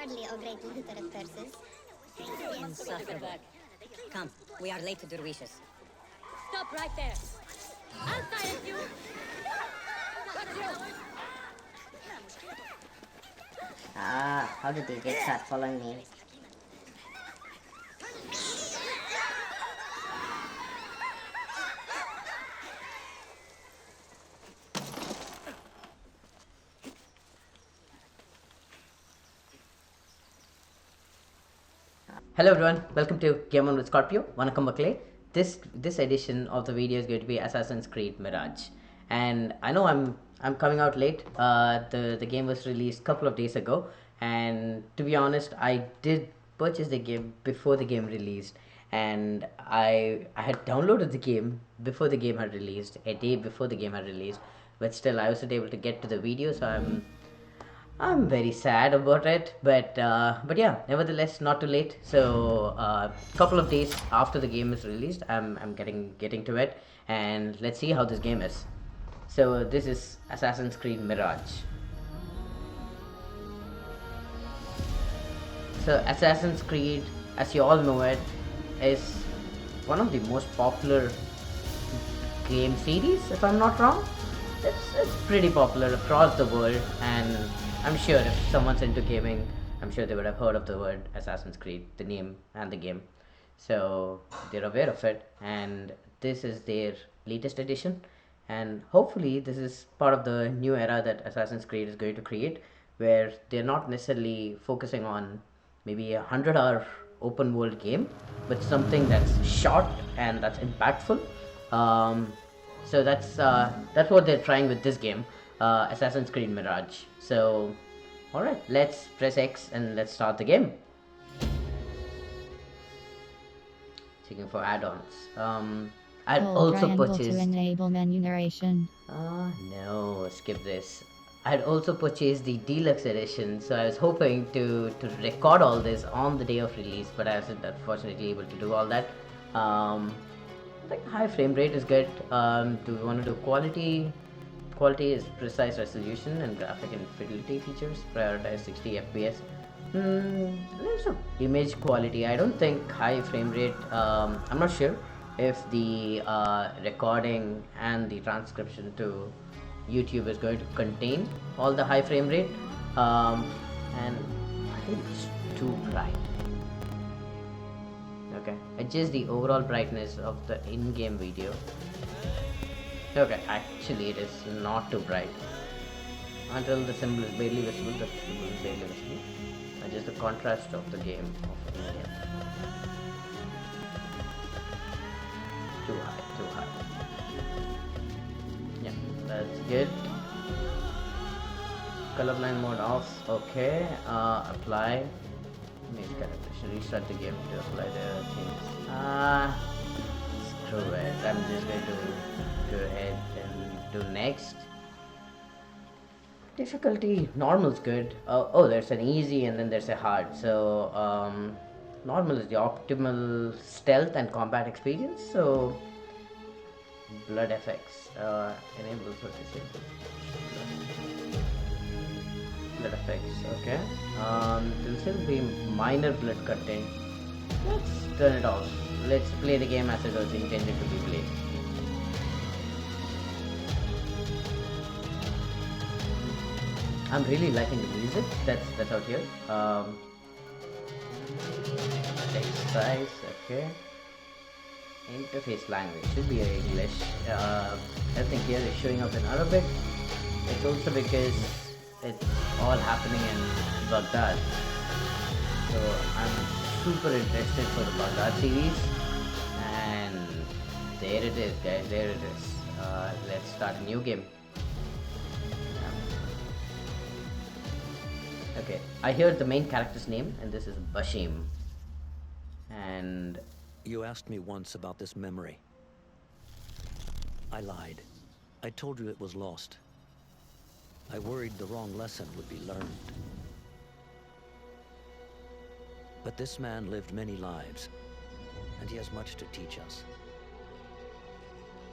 hardly a great looter at first. Insufferable. Come, we are late to dervishes. Stop right there. I'll silence you. Got you. How did they get start following me? Hello everyone, welcome to Game On with Scorpio. Vanakkam Makkale. This edition of the video is going to be Assassin's Creed Mirage, and I know I'm coming out late. The game was released a couple of days ago, and to be honest, I did purchase the game before the game released, and I had downloaded the game before the game had released, a day before the game had released, but still I wasn't able to get to the video, so I'm very sad about it, but yeah, nevertheless, not too late. So couple of days after the game is released, I'm getting to it, and let's see how this game is. So this is Assassin's Creed Mirage. So Assassin's Creed, as you all know it, is one of the most popular game series, if I'm not wrong. It's pretty popular across the world, and I'm sure if someone's into gaming, I'm sure they would have heard of the word Assassin's Creed, the name and the game. So they're aware of it, and this is their latest edition, and hopefully this is part of the new era that Assassin's Creed is going to create, where they're not necessarily focusing on maybe a 100-hour open world game, but something that's short and that's impactful. So that's what they're trying with this game, Assassin's Creed Mirage. So, alright, let's press X and let's start the game. Checking for add-ons. I'd also purchased... to enable menu narration. No, skip this. I'd also purchased the deluxe edition, so I was hoping to record all this on the day of release, but I wasn't unfortunately able to do all that. I think high frame rate is good. Do we want to do quality? Quality is precise resolution and graphic and fidelity features. Prioritize 60 FPS. There's some image quality. I don't think high frame rate. I'm not sure if the recording and the transcription to YouTube is going to contain all the high frame rate. And I think it's too bright. Okay, adjust the overall brightness of the in-game video. Okay, actually it is not too bright. Until the symbol is barely visible, the symbol is barely visible. Adjust the contrast of the game of in-game. Too high. Yeah, that's good. Colorblind mode off. Okay, apply. Restart the game to apply the things. Screw it. I'm just going to go ahead and do next. Difficulty normal's good. Oh, there's an easy and then there's a hard. So normal is the optimal stealth and combat experience. So blood effects enables what is it? Blood effects, okay. There'll still be minor blood content. Let's turn it off. Let's play the game as it was intended to be played. I'm really liking the music that's out here. Text size, okay. Interface language should be English. Everything here is showing up in Arabic. It's also because it's all happening in Baghdad, so I'm super interested for the Baghdad series, and there it is, guys, there it is. Let's start a new game. Okay, I heard the main character's name, and this is Basim. And you asked me once about this memory. I lied. I told you it was lost. I worried the wrong lesson would be learned. But this man lived many lives, and he has much to teach us.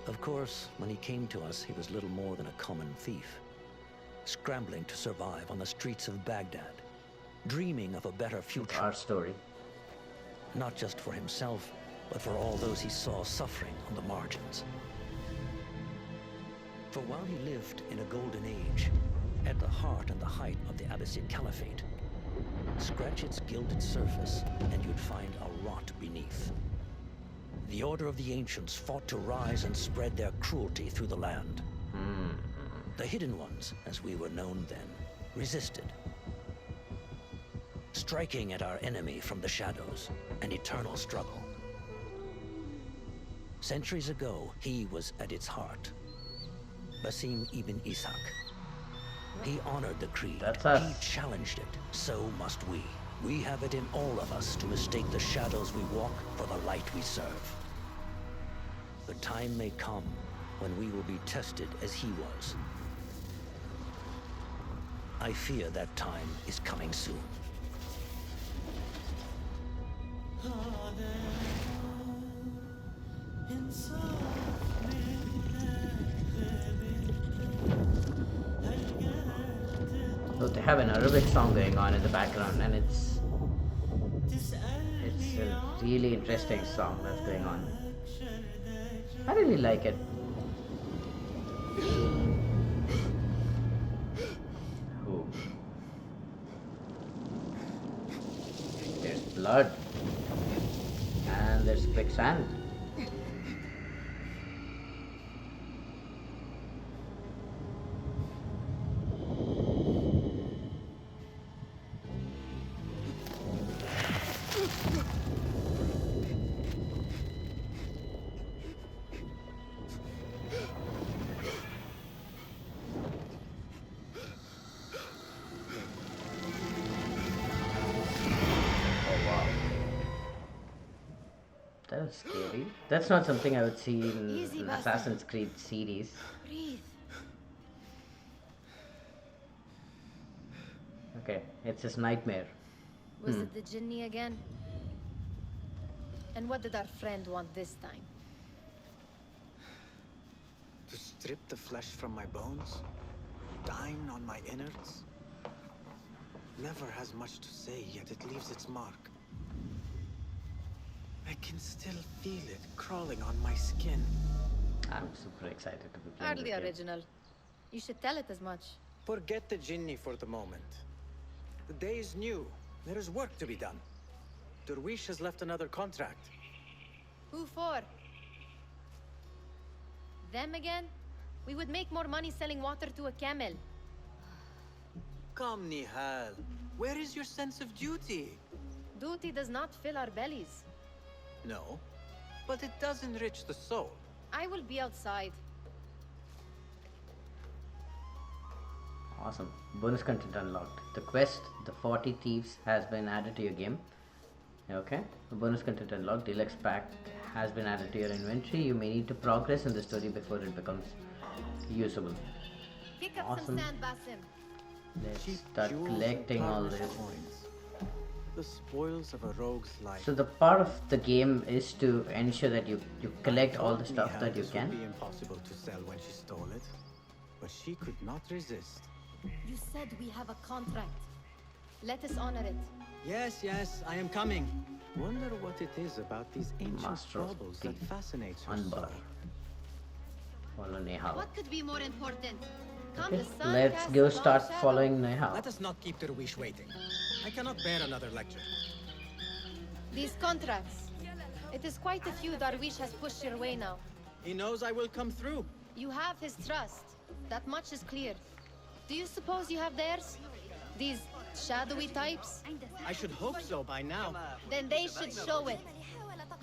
Of course, when he came to us, he was little more than a common thief, scrambling to survive on the streets of Baghdad. dreaming of a better future. Our story. Not just for himself, but for all those he saw suffering on the margins. For while he lived in a golden age, at the heart and the height of the Abbasid Caliphate, scratch its gilded surface and you'd find a rot beneath. The Order of the Ancients fought to rise and spread their cruelty through the land. The Hidden Ones, as we were known then, resisted, striking at our enemy from the shadows, an eternal struggle. Centuries ago, he was at its heart. Basim Ibn Ishaq. He honored the creed. That's us. He challenged it. So must we. We have it in all of us to mistake the shadows we walk for the light we serve. The time may come when we will be tested as he was. I fear that time is coming soon. So they have an Arabic song going on in the background, and it's a really interesting song that's going on. I really like it. Oh. There's blood. And there's quicksand. That was scary. That's not something I would see in Easy, an Basim. Assassin's Creed series. Breathe. Okay, it's his nightmare. Was it the Jinni again? And what did our friend want this time? To strip the flesh from my bones? Dine on my innards? Never has much to say, yet it leaves its mark. I can still feel it crawling on my skin. I'm super excited to be playing Hardly this game. original. You should tell it as much. Forget the Jinni for the moment. The day is new. There is work to be done. Derwish has left another contract. Who for? Them again? We would make more money selling water to a camel. Come, Nihal. Where is your sense of duty? Duty does not fill our bellies. No, but it does enrich the soul. I will be outside. Awesome. Bonus content unlocked. The quest, the 40 Thieves, has been added to your game. Okay. The bonus content unlocked. Deluxe pack has been added to your inventory. You may need to progress in the story before it becomes usable. Pick up Awesome. some sand, Basim. Let's start Jewels collecting and all tarnished this. coins. The spoils of a rogue's life. So the part of the game is to ensure that you collect all the Thought stuff Nihal that you this would can. be impossible to sell when she stole it, but she could not resist. You said we have a contract. Let us honor it. Yes, yes, I am coming. Wonder what it is about these ancient Master of troubles that Thieves. fascinates her Unbar. so. Follow Nehal. What could be more important? Come, Okay, the sun let's casts go long start shadow. following Nehal. Let us not keep Derwish waiting. I cannot bear another lecture. These contracts. It is quite a few Darwish has pushed your way now. He knows I will come through. You have his trust. That much is clear. Do you suppose you have theirs? These shadowy types? I should hope so by now. Then they should show it.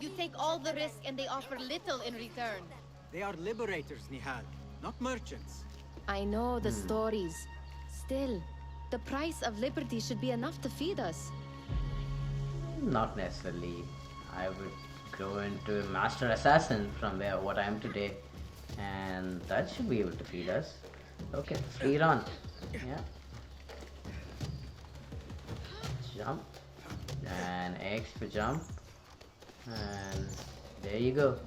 You take all the risk and they offer little in return. They are liberators, Nihal, not merchants. I know the stories. Still, the price of liberty should be enough to feed us. Not necessarily. I would grow into a master assassin from where what I am today, and that should be able to feed us. Okay, free run. Yeah. Jump. And X for jump. And there you go.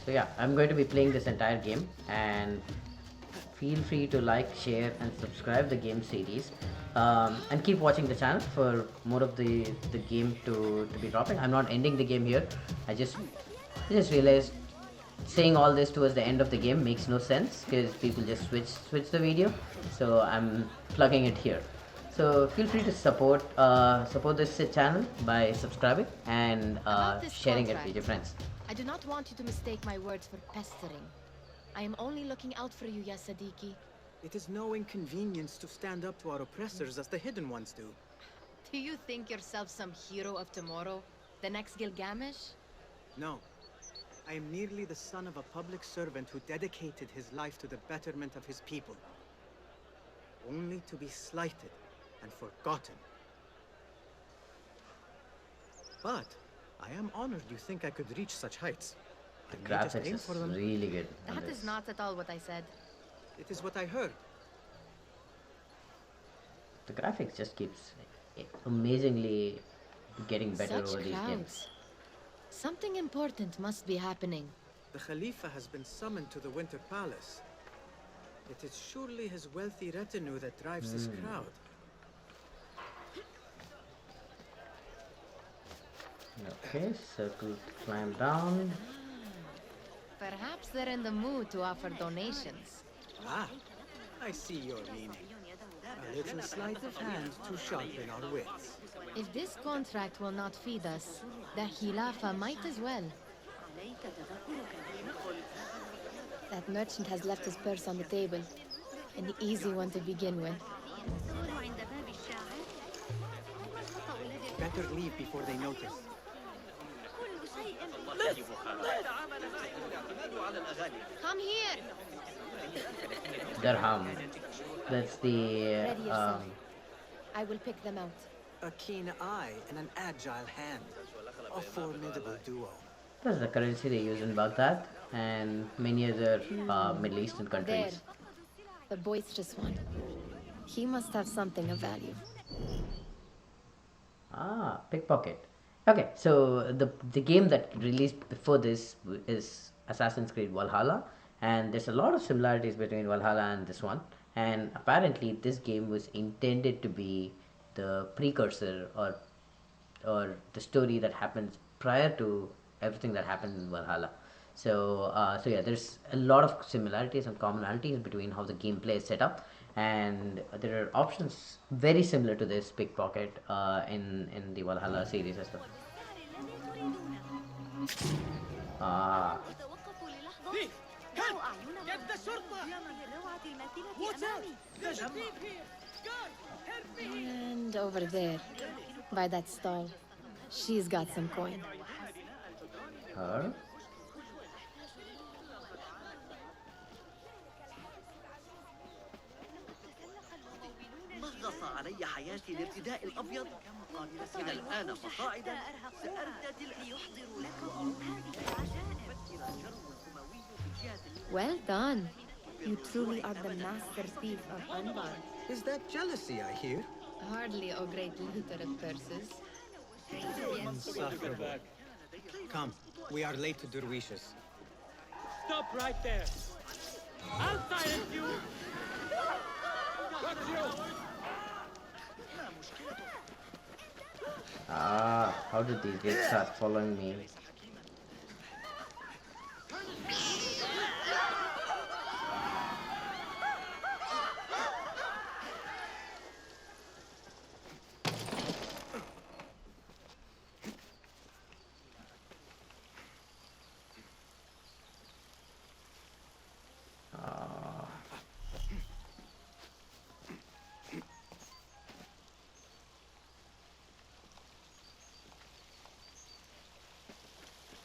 So yeah, I'm going to be playing this entire game, and feel free to like, share and subscribe the game series, and keep watching the channel for more of the game to be dropping. I'm not ending the game here. I just realized saying all this towards the end of the game makes no sense because people just switch the video, so I'm plugging it here. So feel free to support this channel by subscribing and About this sharing it contract, with your friends. I do not want you to mistake my words for pestering. I am only looking out for you, ya Sadiki. It is no inconvenience to stand up to our oppressors as the Hidden Ones do. Do you think yourself some hero of tomorrow? The next Gilgamesh? No. I am merely the son of a public servant who dedicated his life to the betterment of his people. Only to be slighted and forgotten. But I am honored you think I could reach such heights. The I may just graphics aim is for them. really good on That this. is not at all what I said. It is what I heard. The graphics just keeps amazingly getting better Such over these games. crowds. Something important must be happening. The Khalifa has been summoned to the Winter Palace. It is surely his wealthy retinue that drives this crowd. Okay, circle to climb down. Perhaps they're in the mood to offer donations. Ah, I see your meaning. A little sleight of hand to sharpen our wits. If this contract will not feed us, the Khilafa might as well. That merchant has left his purse on the table. An easy one to begin with. Better leave before they notice. Come here! Dirham. That's the Ready yourself. I will pick them out. A keen eye and an agile hand. A formidable duo. that's the currency they use in Baghdad and many other Middle Eastern There. countries. The boisterous one. He must have something of value. Ah, pickpocket. Okay, so the game that released before this is Assassin's Creed Valhalla, and there's a lot of similarities between Valhalla and this one. And apparently, this game was intended to be the precursor or the story that happens prior to everything that happens in Valhalla. So yeah, there's a lot of similarities and commonalities between how the gameplay is set up, and there are options very similar to this pickpocket in the Valhalla series as well. Ah, And over there, by that stall, she's got some coin. her. نغص علي حياتي الارتداء الأبيض من الآن فصاعدا سأرتدي ليحضر لكم هذه العجائب. Well done. You truly are the master thief of Anbar. Is that jealousy I hear? Hardly, O great looter of purses. Insufferable. Come, we are late to Derwishes. Stop right there! I'll silence you! Got you! Ah, how did these guys start following me?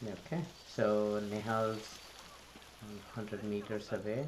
Okay, so Nihal's 100 meters away.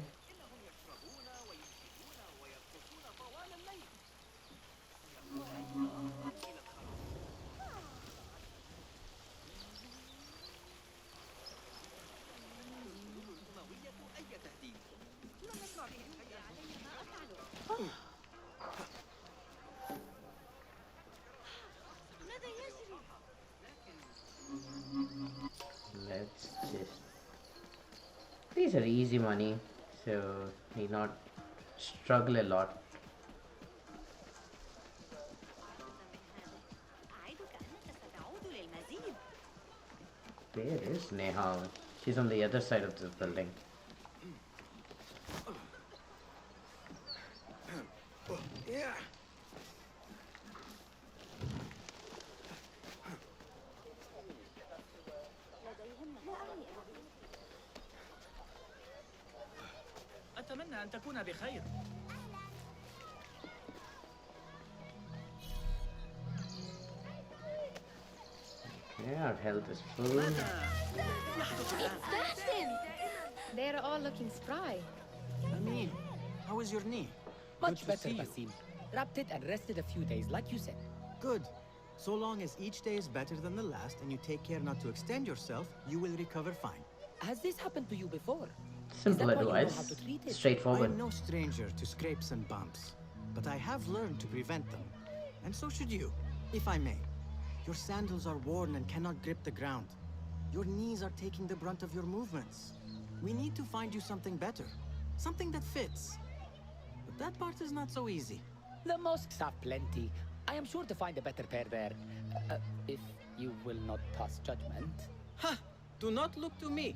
Let's just These are easy money, so need not struggle a lot. There is Neha. She's on the other side of this building. Yeah. أتمنى أن تكون بخير. Okay, our health is full. They're all looking spry. Amin, how is your knee? Much Good to better, see you. Basim. Wrapped it and rested a few days, like you said. Good. So long as each day is better than the last and you take care not to extend yourself, you will recover fine. Has this happened to you before? Simple Is that why you know advice. how to treat it? Straightforward. I'm no stranger to scrapes and bumps, but I have learned to prevent them. And so should you, if I may. Your sandals are worn and cannot grip the ground. Your knees are taking the brunt of your movements. We need to find you something better, something that fits. But that part is not so easy. The mosques have plenty. I am sure to find a better pair there. If you will not pass judgment. Ha! Do not look to me.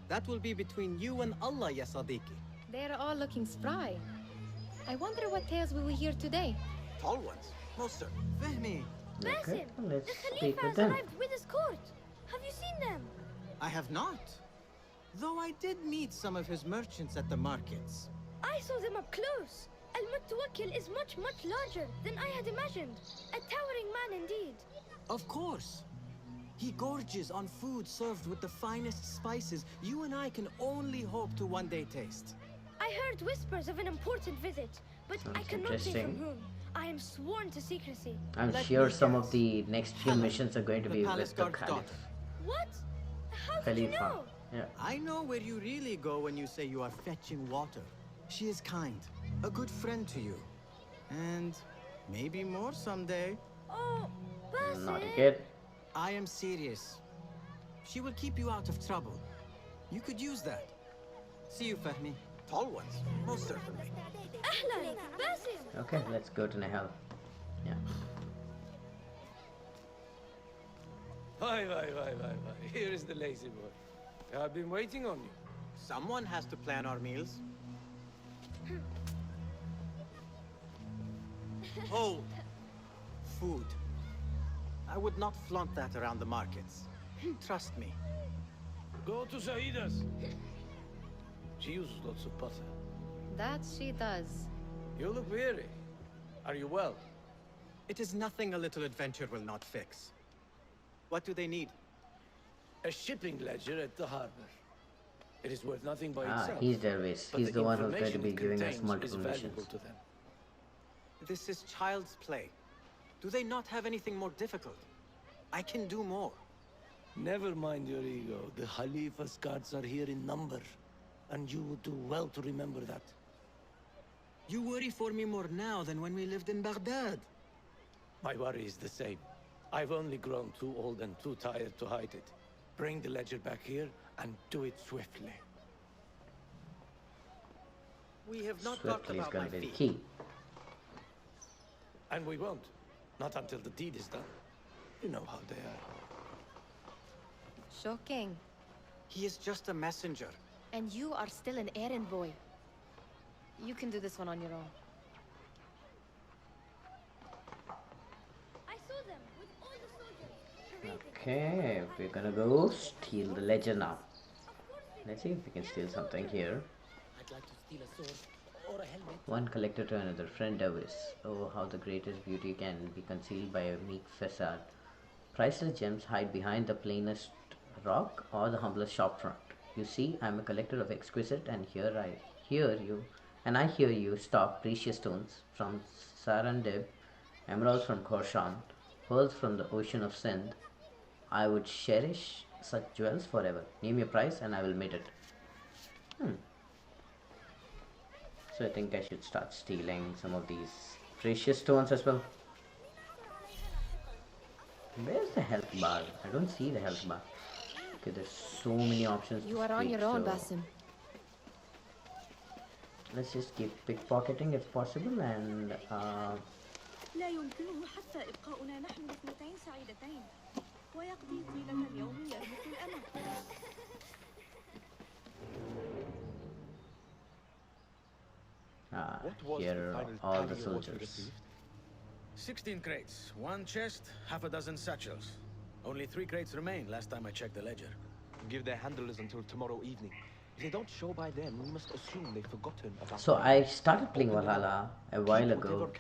That will be between you and Allah, ya Sadiqi. They're all looking spry. I wonder what tales we will hear today. Tall ones, most certainly. Fehmi, Okay, Basim, let's the speak Khalifa with has them. arrived with his court. Have you seen them? I have not. Though I did meet some of his merchants at the markets. I saw them up close. Al-Mutawakkil is much, much larger than I had imagined. A towering man indeed. Of course. He gorges on food served with the finest spices you and I can only hope to one day taste. I heard whispers of an important visit, but I Sounds cannot say from interesting. whom. I am sworn to secrecy. I'm Let sure me some of guess. the next few Hannah, missions are going to the be palace with the guard's Caliph. daughter. What? How did you Khalifa. know? Yeah. I know where you really go when you say you are fetching water. She is kind, a good friend to you. And maybe more someday. Oh, Basim. Not a kid. I am serious. She will keep you out of trouble. You could use that. See you, Fahmi. Tall ones, most certainly. Ahlan, Basim. Okay, let's go to Nehal. Yeah. Why. Here is the lazy boy. I've been waiting on you. Someone has to plan our meals. Oh, food. I would not flaunt that around the markets. Trust me. Go to Saida's. She uses lots of butter. That she does. You look weary. Are you well? It is nothing a little adventure will not fix. What do they need? A shipping ledger at the harbor. It is worth nothing by Ah, itself. he's Dervis. but He's the one who's going to information be it giving us contains multiple is valuable missions. to them. This is child's play. Do they not have anything more difficult? I can do more. Never mind your ego. The Khalifa's guards are here in number. And you would do well to remember that. You worry for me more now than when we lived in Baghdad. My worry is the same. I've only grown too old and too tired to hide it. Bring the ledger back here and do it swiftly. We have not talked Swiftly is about going my to be the fee. key. And we won't. Not until the deed is done. You know how they are. Shocking. He is just a messenger. And you are still an errand boy. You can do this one on your own. I saw them with all the soldiers. parading. Okay, we're gonna go steal the ledger now. Let's see if we can steal something here. I'd like to steal a sword or a helmet. One collector to another, friend Davis. Oh, how the greatest beauty can be concealed by a meek facade. Priceless gems hide behind the plainest rock or the humblest shopfront. You see, I'm a collector of exquisite, and I hear you stock precious stones from Sarandib, emeralds from Khorshan, pearls from the ocean of Sindh. I would cherish such jewels forever. Name your price, and I will meet it. So I think I should start stealing some of these precious stones as well. Where's the health bar? I don't see the health bar. Okay, there's so many options. You to are on speak, your own, so Basim. let's just keep pickpocketing if possible, and لا يمكنه حتى إبقاؤنا نحن الاثنتين سعيدتين ويقضي طيلة اليوم يرمق الأمل. here are all the soldiers. 16 crates, 1 chest, half a dozen satchels. Only 3 crates remain last time I checked the ledger. Give their handlers until tomorrow evening. If they don't show by then, we must assume they've forgotten about. So I started playing Valhalla a while ago,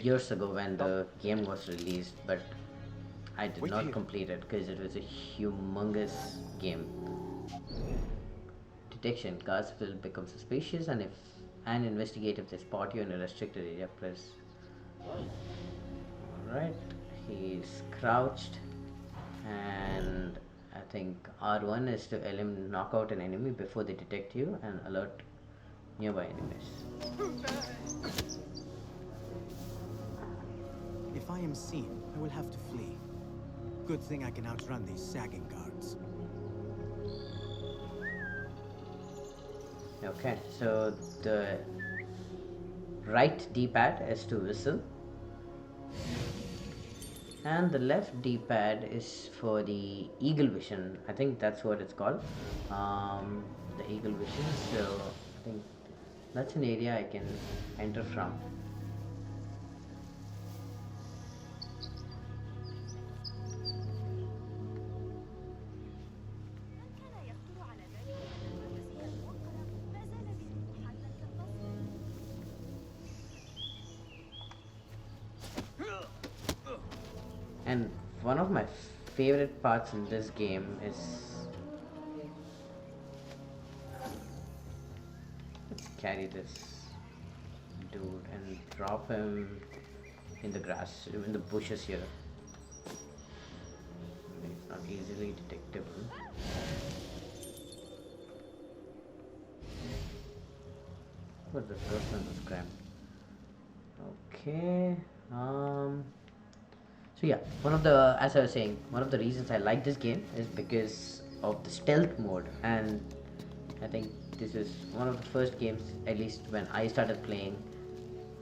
years ago when the game was released, but I did not complete it because it was a humongous game. Detection. Guards will become suspicious, and investigate if they spot you in a restricted area. Press. Alright, he's crouched, and I think R1 is to knock out an enemy before they detect you and alert nearby enemies. If I am seen, I will have to flee. Good thing I can outrun these sagging guards. Okay, so the right D-pad is to whistle, and the left D-pad is for the eagle vision. I think that's what it's called, the eagle vision. So I think that's an area I can enter from. And one of my favorite parts in this game is, let's carry this dude and drop him in the grass, in the bushes here. It's not easily detectable. But the person was cramped. Okay. So yeah, as I was saying, one of the reasons I like this game is because of the stealth mode, and I think this is one of the first games, at least when I started playing,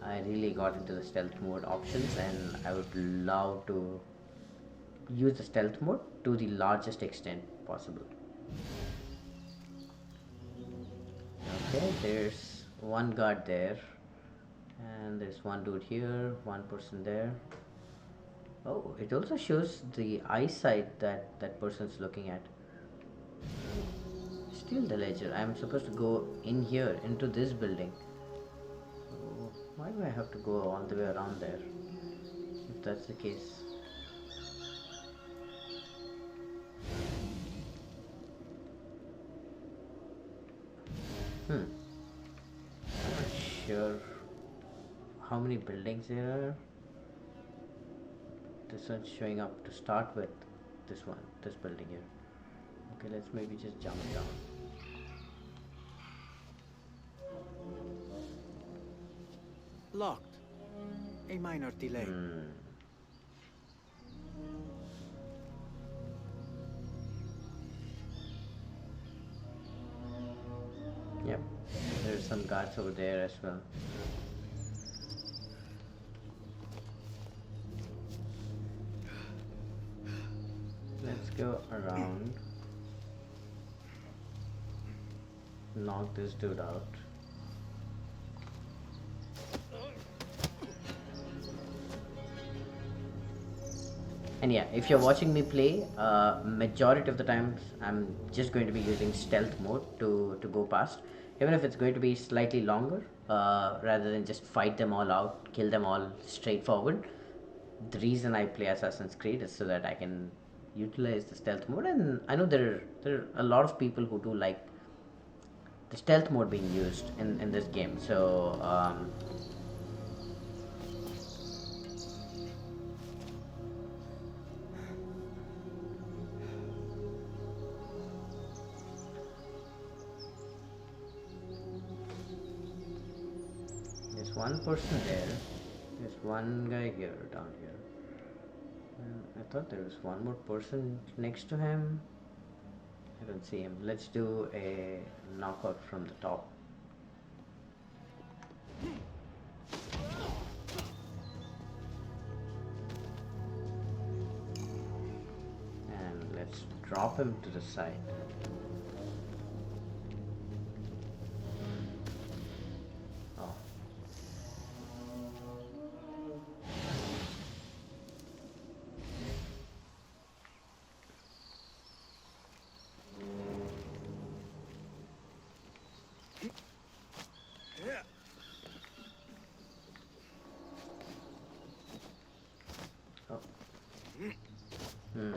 I really got into the stealth mode options, and I would love to use the stealth mode to the largest extent possible. Okay, there's one guard there, and there's one dude here, one person there. Oh, it also shows the eyesight that person's looking at. Steal the ledger. I'm supposed to go in here, into this building. Oh, why do I have to go all the way around there, if that's the case? I'm not sure how many buildings there are. This one's showing up to start with, this building here. Okay, let's maybe just jump down. Locked. A minor delay. Yep, there's some guards over there as well. Let's go around, knock this dude out. And yeah, if you're watching me play, majority of the times I'm just going to be using stealth mode to go past, even if it's going to be slightly longer, rather than just fight them all out, kill them all straightforward. The reason I play Assassin's Creed is so that I can utilize the stealth mode, and I know there are a lot of people who do like the stealth mode being used in this game. So there's one person there, there's one guy here, down here. I thought there was one more person next to him. I don't see him. Let's do a knockout from the top. drop him to the side. Oh. Hmm.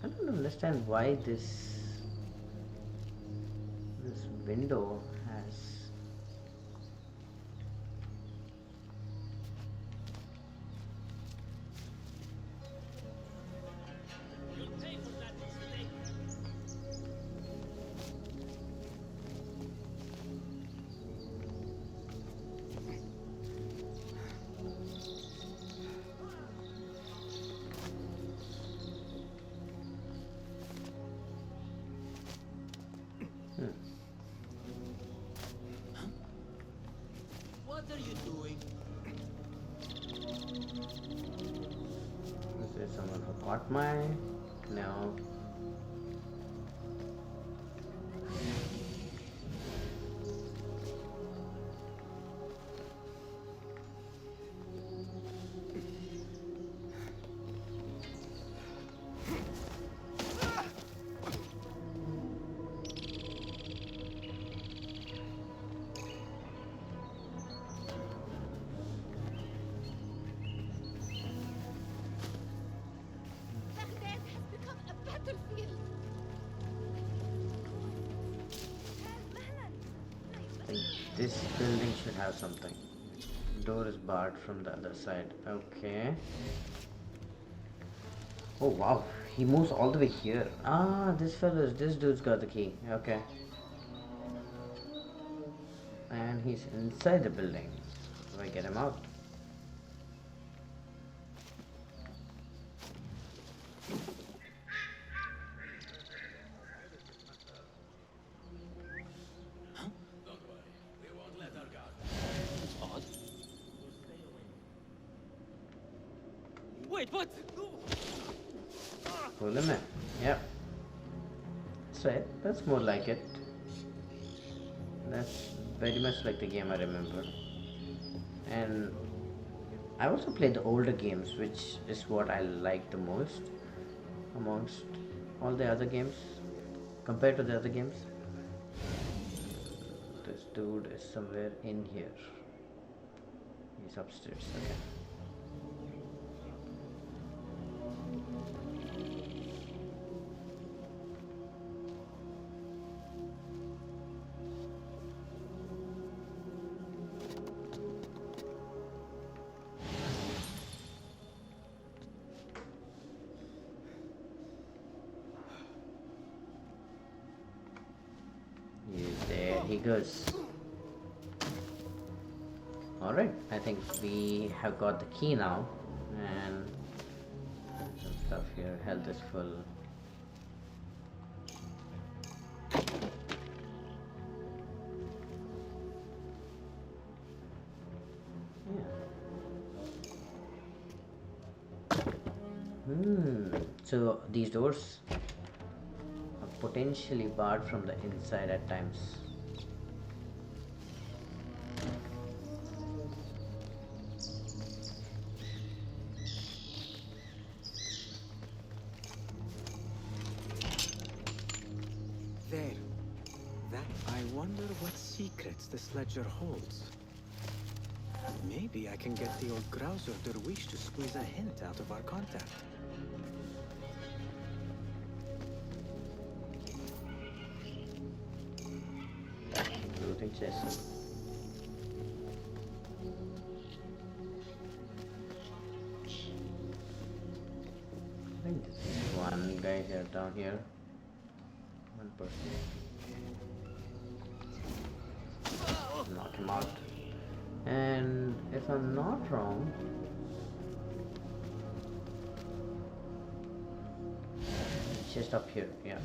I don't understand why this window has What are you doing? Is there someone who caught my? No. Baghdad has become a battlefield. I think this building should have something. Door is barred from the other side. Okay. Oh wow, he moves all the way here. Ah, this dude's got the key. Okay. And he's inside the building. Do I get him out? Wait, what? Pull him in. Yep. That's right. That's more like it. That's very much like the game I remember. And I also played the older games, which is what I like the most amongst all the other games compared to the other games. This dude is somewhere in here. He's upstairs. Okay. There he goes. Alright, I think we have got the key now, and some stuff here. Health is full. So these doors are potentially barred from the inside at times. There. I wonder what secrets this ledger holds. Maybe I can get the old grouser Derwish to squeeze a hint out of our contact. Looting chest. I think this is one guy here down here. One person. Knock him out. And if I'm not wrong, Just up here, yeah.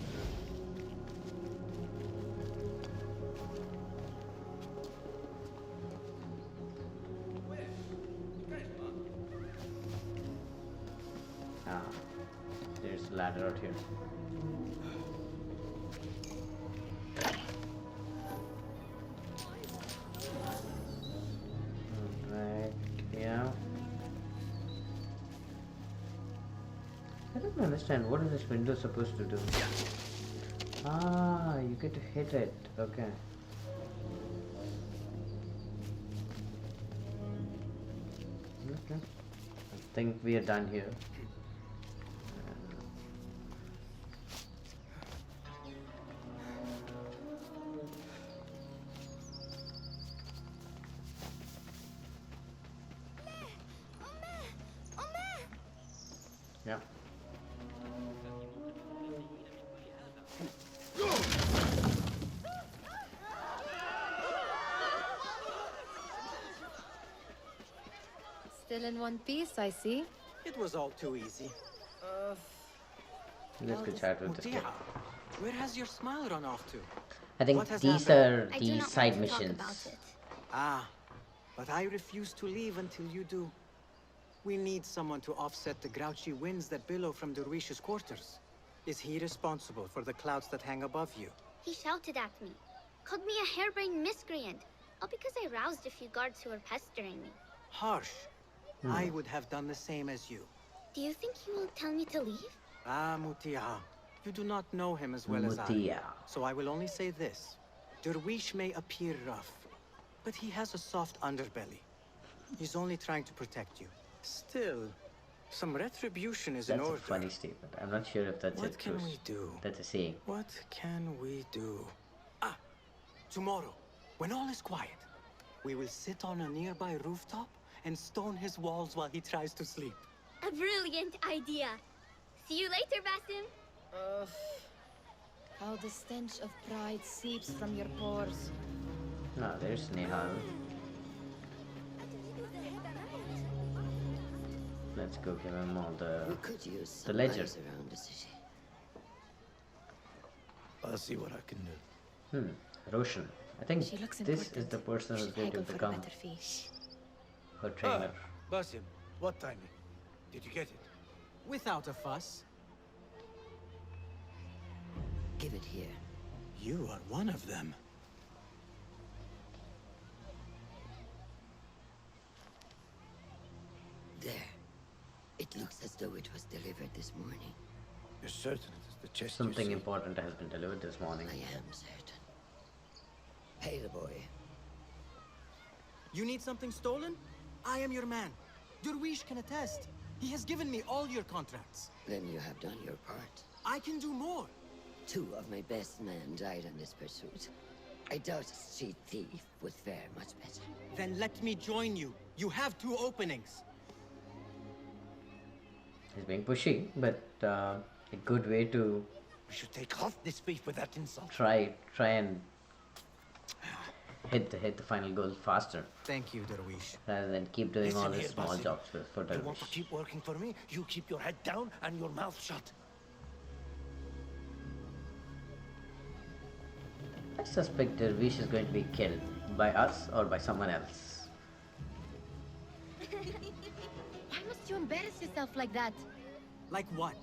Ah, there's a ladder out here. Alright, yeah. I don't understand, what is this window supposed to do? Ah, you get to hit it, okay. Okay. I think we are done here. Yeah. Still in one piece, I see. It was all too easy. Let's go chat with this guy. Mutiha, where has your smile run off to? I think What has these happened? are the side missions. Ah, but I refuse to leave until you do. We need someone to offset the grouchy winds that billow from Derwish's quarters. Is he responsible for the clouds that hang above you? He shouted at me, called me a harebrained miscreant, all because I roused a few guards who were pestering me. Harsh. I would have done the same as you. Do you think he will tell me to leave? Ah, Mutiha, you do not know him as well as I. So I will only say this. Derwish may appear rough, but he has a soft underbelly. He's only trying to protect you. Still, some retribution is in order. That's a funny statement. I'm not sure if that's What can we do? That's a saying. What can we do? Ah, tomorrow, when all is quiet, we will sit on a nearby rooftop and stone his walls while he tries to sleep. A brilliant idea. See you later, Basim. How the stench of pride seeps from your pores. No, there's Nehal. Let's go give him all the ledger. Around the city. I'll see what I can do. Roshan. I think She looks this is important. the person who's Should going to haggle for a become better fee. her trainer. Basim, what timing? Did you get it? Without a fuss. Give it here. You are one of them. There. It looks as though it was delivered this morning. You're certain it is the chest Something you see? important has been delivered this morning. I am certain. Pay the boy. You need something stolen? I am your man. Derwish can attest. He has given me all your contracts. Then you have done your part. I can do more. 2 of my best men died in this pursuit. I doubt a street thief would fare much better. Then let me join you. You have 2 openings. He's being pushy, but a good way to We should take off this beef with that insult. try and hit the final goal faster Thank you, Derwish. rather than keep doing all Listen the here, small Basim. jobs for You want to Dervish. keep working for me? You keep your head down and your mouth shut. I suspect Dervish is going to be killed by us or by someone else. Why must you embarrass yourself like that? Like what?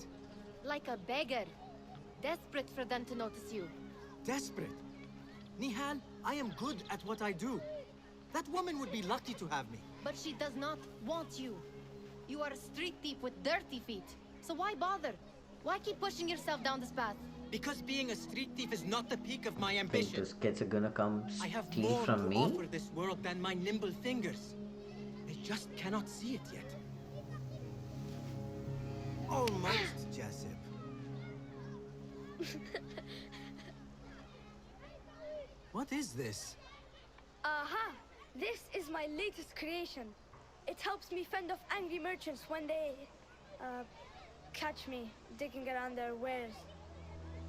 Like a beggar. Desperate for them to notice you. Desperate? Nihal, I am good at what I do. That woman would be lucky to have me. But she does not want you. You are a street thief with dirty feet. So why bother? Why keep pushing yourself down this path? Because being a street thief is not the peak of my Think ambition. those kids are gonna come I have steal more from to me? offer this world than my nimble fingers. They just cannot see it yet. Almost, Jasip. What is this? Aha! This is my latest creation. It helps me fend off angry merchants when they, catch me digging around their wares.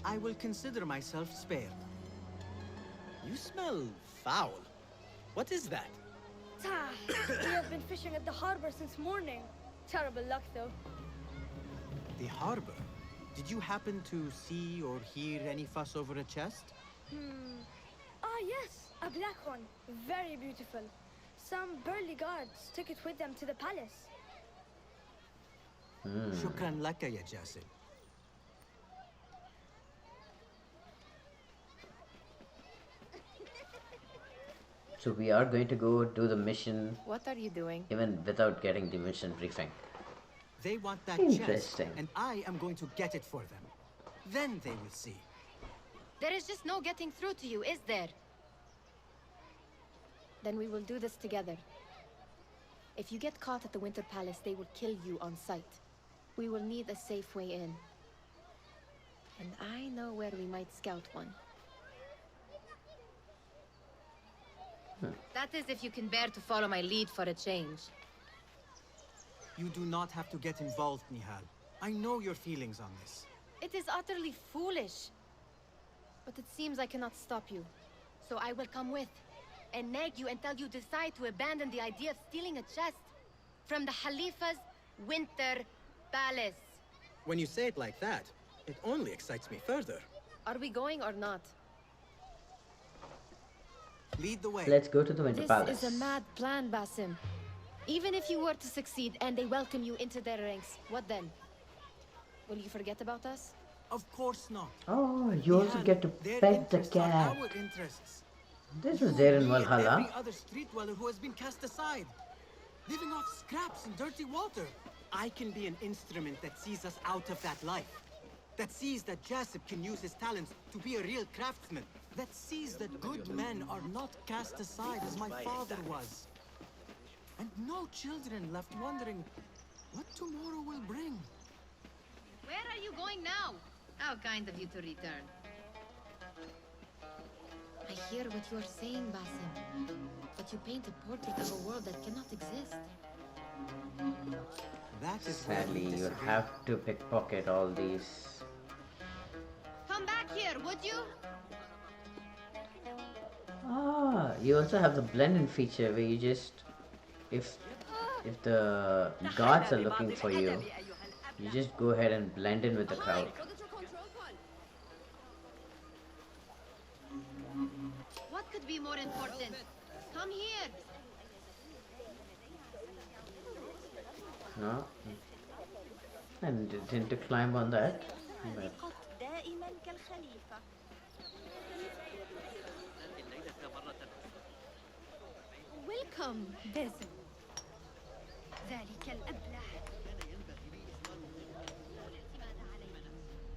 I will consider myself spared. You smell foul. What is that? We have been fishing at the harbor since morning. Terrible luck, though. The harbor? Did you happen to see or hear any fuss over a chest? Ah, yes, a black one. Very beautiful. Some burly guards took it with them to the palace. Shukran laka ya Jasim. So we are going to go do the mission. What are you doing? Even without getting the mission briefing. They want that Interesting. chest, and I am going to get it for them. Then they will see. There is just no getting through to you, is there? Then we will do this together. If you get caught at the Winter Palace, they will kill you on sight. We will need a safe way in. And I know where we might scout one. That is if you can bear to follow my lead for a change. You do not have to get involved, Nihal. I know your feelings on this. It is utterly foolish. But it seems I cannot stop you. So I will come with, and nag you until you decide to abandon the idea of stealing a chest from the Khalifa's Winter Palace. When you say it like that, it only excites me further. Are we going or not? Lead the way. Let's go to the Winter Palace. This is a mad plan, Basim. Even if you were to succeed and they welcome you into their ranks, what then? Will you forget about us? Of course not. Oh, you also get to pet the cat. Our interests. This was there in Me and Valhalla. every other street dweller who has been cast aside, living off scraps and dirty water. I can be an instrument that sees us out of that life. That sees that Jasip can use his talents to be a real craftsman. That sees that good men are not cast aside as my father was. And no children left wondering what tomorrow will bring. Where are you going now? How kind of you to return. I hear what you are saying, Basim. But you paint a portrait of a world that cannot exist. That is Sadly, you have to pickpocket all these. Come back here, would you? Ah, you also have the blend-in feature where you just, if the guards are looking for you, you just go ahead and blend in with the crowd. What could be more important? Come here. No, and didn't to climb on that. But دائما كالخليفة. Welcome, Basim. ذلك الأبلح.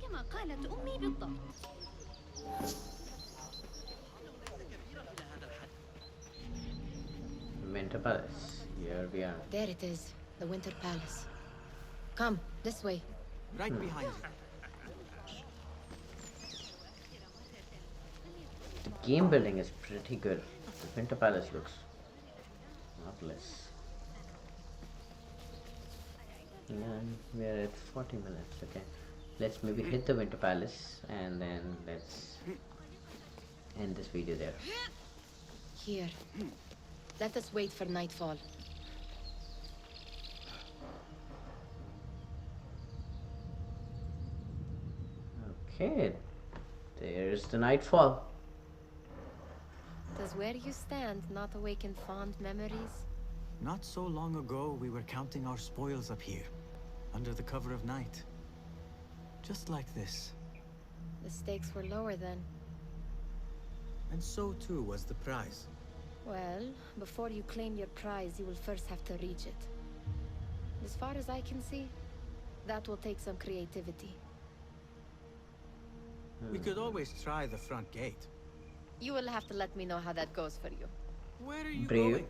كما قالت أمي بالضبط. Winter Palace. Here we are. There it is, the Winter Palace. Come, this way. Right behind you. The game building is pretty good. The Winter Palace looks marvelous. And we're at 40 minutes. Okay, let's maybe hit the Winter Palace and then let's end this video there. Here. Let us wait for nightfall. Okay, there's the nightfall. Does where you stand not awaken fond memories? Not so long ago, we were counting our spoils up here, under the cover of night. Just like this. The stakes were lower then. And so too was the prize. Well, before you claim your prize, you will first have to reach it. As far as I can see, that will take some creativity. We could always try the front gate. You will have to let me know how that goes for you. Where are you Brave. going?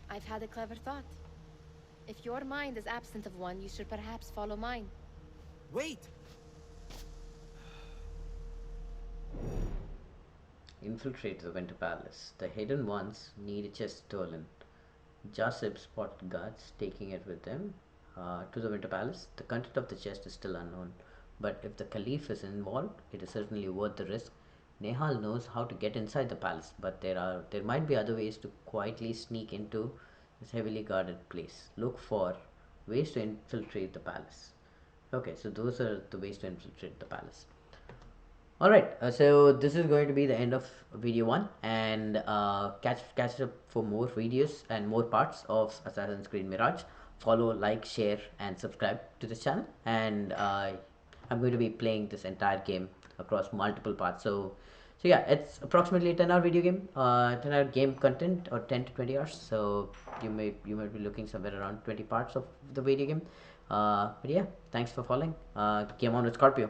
I've had a clever thought. If your mind is absent of one, you should perhaps follow mine. Wait! Infiltrate the Winter Palace. The hidden ones need a chest stolen. Jasip spotted guards taking it with them to the Winter Palace. The content of the chest is still unknown, but if the Caliph is involved, it is certainly worth the risk. Nehal knows how to get inside the palace, but there might be other ways to quietly sneak into this heavily guarded place. Look for ways to infiltrate the palace. Okay, so those are the ways to infiltrate the palace. Alright, so this is going to be the end of video 1, and catch up for more videos and more parts of Assassin's Creed Mirage. Follow, like, share and subscribe to this channel, and I'm going to be playing this entire game across multiple parts. So yeah, it's approximately a 10-hour video game, 10-hour game content, or 10 to 20 hours. So you might be looking somewhere around 20 parts of the video game. But yeah, thanks for following. Game on with Scorpio.